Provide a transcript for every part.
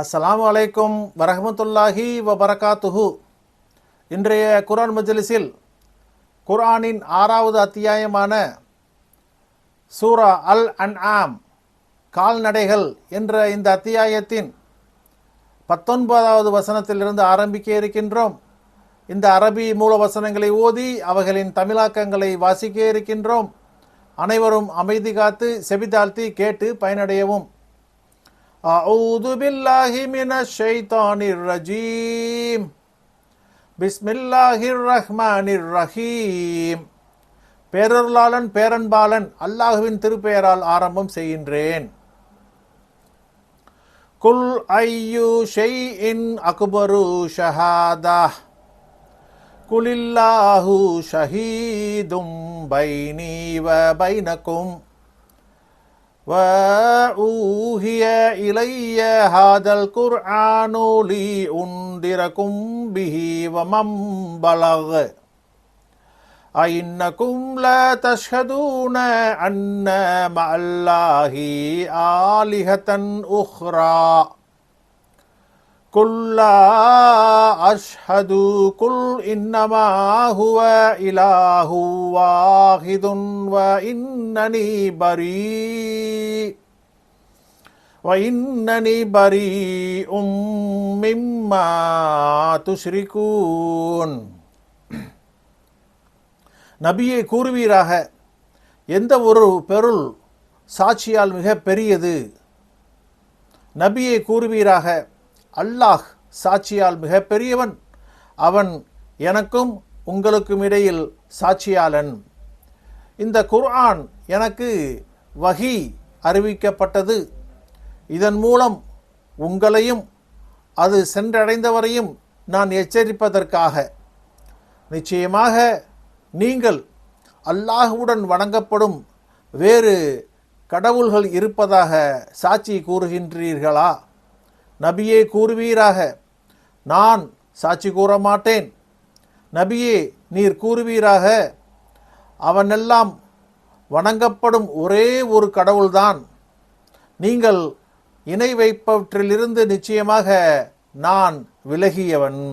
அஸ்ஸலாமு அலைக்கும் வரஹ்மத்துல்லாஹி வபரகாத்துஹு. இன்றைய குர்ஆன் மஜ்லிஸில் குர்ஆனின் 6வது அத்தியாயமான சூரா அல் அன்ஆம் கால்நடைகள் என்ற இந்த அத்தியாயத்தின் 19வது வசனத்திலிருந்து ஆரம்பிக்க இருக்கின்றோம். இந்த அரபி மூல வசனங்களை ஓதி அவைகளின் தமிழாக்கங்களை வாசிக்க இருக்கின்றோம். அனைவரும் அமைதி காத்து செவிதாழ்த்தி கேட்டு பயனடையவும். அஊது பில்லாஹி மினஷ் ஷைத்தானிர் ரஜீம். பிஸ்மில்லாஹிர் ரஹ்மானிர் ரஹீம். பேரருளாளன் பேரன்பாளன் அல்லாஹுவின் திருப்பெயரால் ஆரம்பம் செய்கின்றேன். குல் ஐயு ஷைஇன் அக்பரு ஷஹாதா குலில்லாஹு ஷஹீதும் பைனி வ பைனக்கும் وَأُوحِيَ إِلَيَّ هَذَا الْقُرْآنُ لِأُنذِرَكُم بِهِ وَمَن بَلَغَ أَئِنَّكُمْ لَتَشْهَدُونَ أَنَّ مَعَ اللَّهِ آلِهَةً أُخْرَى قُل لَّا أَشْهَدُ قُلْ إِنَّمَا هُوَ إِلَٰهٌ وَاحِدٌ وَإِنَّنِي بَرِيءٌ مِّمَّا تُشْرِكُونَ. நபியே கூறுவீராக, எந்த ஒரு பொருள் சாட்சியால் மிக பெரியது? நபியே கூறுவீராக, அல்லாஹ் சாட்சியால் மிக பெரியவன். அவன் எனக்கும் உங்களுக்கும் இடையில் சாட்சியாளன். இந்த குர்ஆன் எனக்கு வஹி அறிவிக்கப்பட்டது. இதன் மூலம் உங்களையும் அது சென்றடைந்தவரையும் நான் எச்சரிப்பதற்காக. நிச்சயமாக நீங்கள் அல்லாஹுவுடன் வணங்கப்படும் வேறு கடவுள்கள் இருப்பதாக சாட்சி கூறுகின்றீர்களா? நபியே கூறுவீராக, நான் சாட்சி கூற மாட்டேன். நபியே நீர் கூறுவீராக, அவனெல்லாம் வணங்கப்படும் ஒரே ஒரு கடவுள்தான். நீங்கள் இணை வைப்பவற்றிலிருந்து நிச்சயமாக நான் விலகியவன்.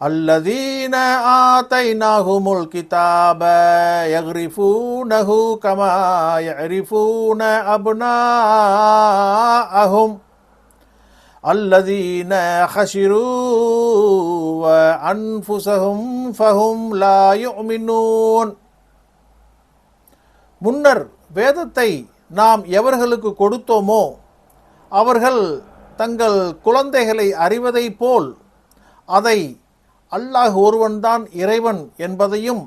அல்லதீன ஆதைனாஹுமுல் கிதாப யக்ரிஃபூனஹு கமா யக்ரிஃபூன அப்னாஅஹும் அல்லதீன ஹஷிரு வ அன்ஃபுஸஹும் ஃபஹும் லா யுமினூன். முன்னர் வேதத்தை நாம் எவர்களுக்கு கொடுத்தோமோ அவர்கள் தங்கள் குழந்தைகளை அறிவதை போல் அதை அல்லாஹ் ஒருவன்தான் இறைவன் என்பதையும்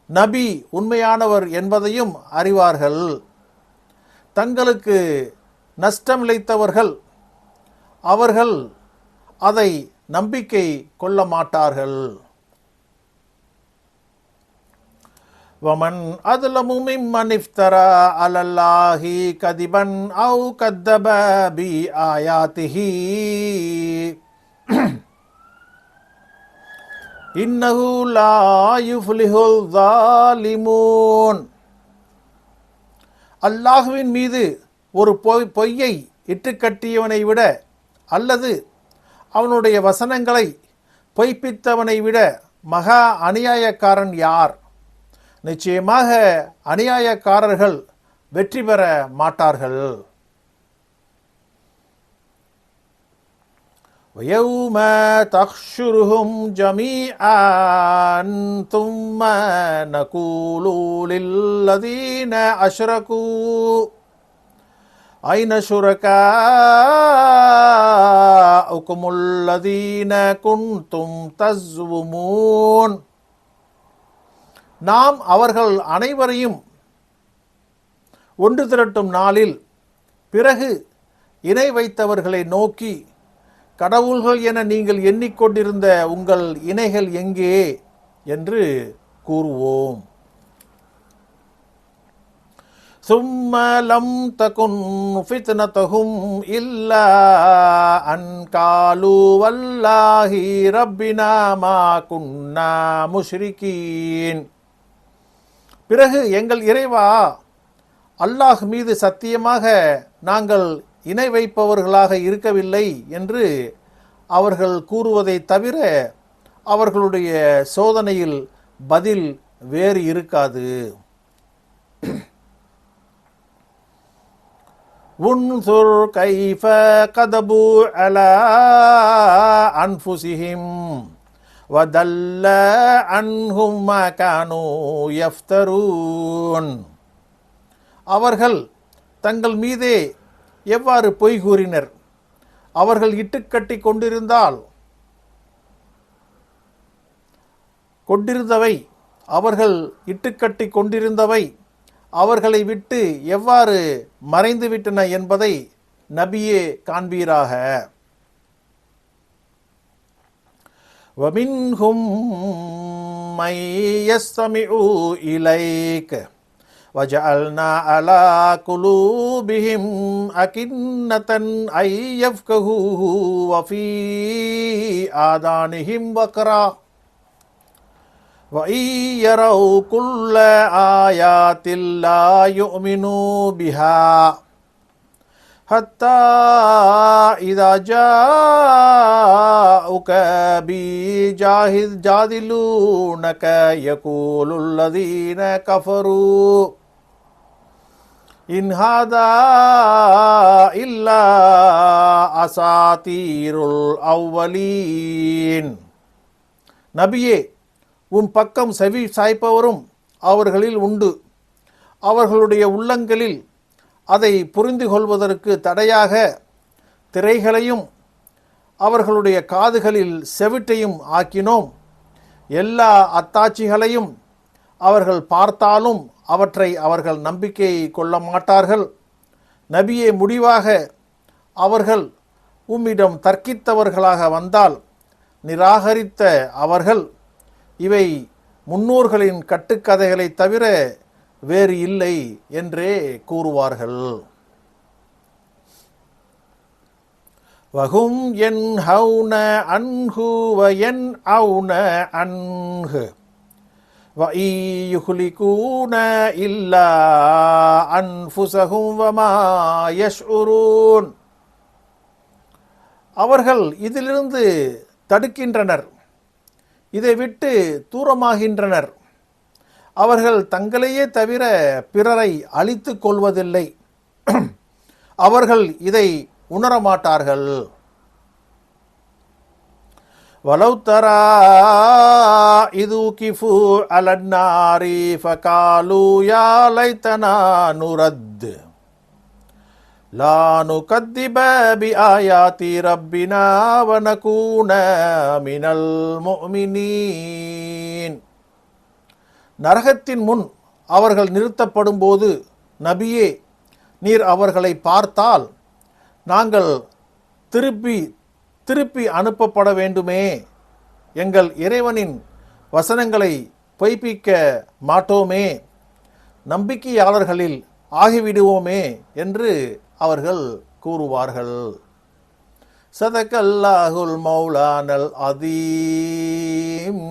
நபி உண்மையானவர் என்பதையும் அறிவார்கள். தங்களுக்கு நஷ்டமிழைத்தவர்கள் அவர்கள் அதை நம்பிக்கை கொள்ள மாட்டார்கள். வமன் அத்லமு மிம்மன் இஃப்தரா அலல்லாஹி கதிபன் அவு கத்தப பி ஆயாத்திஹி இன்னஹு லா யுஃப்லிஹுல் ஸாலிமூன். அல்லாஹுவின் மீது ஒரு பொய்யை இட்டுக்கட்டியவனை விட அல்லது அவனுடைய வசனங்களை பொய்ப்பித்தவனை விட மகா அநியாயக்காரன் யார்? நிச்சயமாக அநியாயக்காரர்கள் வெற்றி பெற மாட்டார்கள். وَيَوْمَ تَحْشُرُهُمْ جَمِيعًا ثُمَّ نَقُولُ لِلَّذِينَ أَشْرَكُوا أَيْنَ شُرَكَاؤُكُمُ الَّذِينَ كُنْتُمْ تَزْعُمُونَ. நாம் அவர்கள் அனைவரையும் ஒன்று திரட்டும் நாளில் பிறகு இணை வைத்தவர்களை நோக்கி, கடவுள்கள் என நீங்கள் எண்ணிக்கொண்டிருந்த உங்கள் இணைகள் எங்கே என்று கூறுவோம். ثُمَّ لَمْ تَكُنْ فِتْنَتُهُمْ إِلَّا أَنْ قَالُوا وَاللَّهِ رَبِّنَا مَا كُنَّا مُشْرِكِينَ. பிறகு எங்கள் இறைவா, அல்லாஹ் மீது சத்தியமாக நாங்கள் இணை வைப்பவர்களாக இருக்கவில்லை என்று அவர்கள் கூறுவதை தவிர அவர்களுடைய சோதனையில் பதில் வேறு இருக்காது. உன்சுர் கைஃப கதபு அலா அன்ஃபுஸிஹிம் வதல்ல அன்ஹும் மா கானூ யஃப்தரூன். அவர்கள் தங்கள் மீதே எவ்வாறு பொய் கூறினர், அவர்கள் இட்டுக்கட்டி கொண்டிருந்தவை அவர்கள் இட்டுக்கட்டி கொண்டிருந்தவை அவர்களை விட்டு எவ்வாறு மறைந்துவிட்டன என்பதை நபியே காண்பீராக. وَمِنْهُمْ مَنْ يَسْتَمِعُ إِلَيْكَ وَجَعَلْنَا عَلَى قُلُوبِهِمْ أَكِنَّةً أَنْ يَفْقَهُوهُ وَفِي آذَانِهِمْ وَقْرًا وَإِنْ يَرَوْا كُلَّ آيَاتٍ لَا يُؤْمِنُوا بِهَا حَتَّى إِذَا جَاءُوكَ بِيُجَادِلُونَكَ يَقُولُ الَّذِينَ كَفَرُوا إِنْ هَذَا إِلَّا أَسَاطِيرُ الْأَوَّلِينَ. நபியே, உம் பக்கம் செவி சாய்ப்பவரும் அவர்களில் உண்டு. அவர்களுடைய உள்ளங்களில் அதை புரிந்து கொள்வதற்கு தடையாக திரைகளையும் அவர்களுடைய காதுகளில் செவிட்டையும் ஆக்கினோம். எல்லா அத்தாட்சிகளையும் அவர்கள் பார்த்தாலும் அவற்றை அவர்கள் நம்பிக்கை கொள்ள மாட்டார்கள். நபியே, முடிவாக அவர்கள் உம்மிடம் தர்க்கித்தவர்களாக வந்தால் நிராகரித்த அவர்கள் இவை முன்னோர்களின் கட்டுக்கதைகளை தவிர வேறு இல்லை என்றே கூறுவார்கள். வஹும் யன்ஹவுன அன்ஹு வயன்அவுன அன்ஹு வஇ யுஹ்லிகூன இல்லா அன்ஃபுஸஹும் வமா யஷ்உரூன். அவர்கள் இதிலிருந்து தடுக்கின்றனர், இதை விட்டு தூரமாகின்றனர். அவர்கள் தங்களையே தவிர பிறரை அழித்துக் கொள்வதில்லை. அவர்கள் இதை உணரமாட்டார்கள். வலவ் தரா இது கிஃபு அலன்னாரி ஃபகாலு யா லைத்தனா நுரத் லா நுகத்திப பிஆயாத்தி ரப்பினா வனகூன மினல் முஃமினீன். நரகத்தின் முன் அவர்கள் நிறுத்தப்படும் போது நபியே, நீர் அவர்களை பார்த்தால் நாங்கள் திருப்பி அனுப்பப்பட வேண்டுமே, எங்கள் இறைவனின் வசனங்களை பொய்ப்பிக்க மாட்டோமே, நம்பிக்கையாளர்களில் ஆகிவிடுவோமே என்று அவர்கள் கூறுவார்கள். சதகல்லாஹுல் மௌலானல் அதீம்.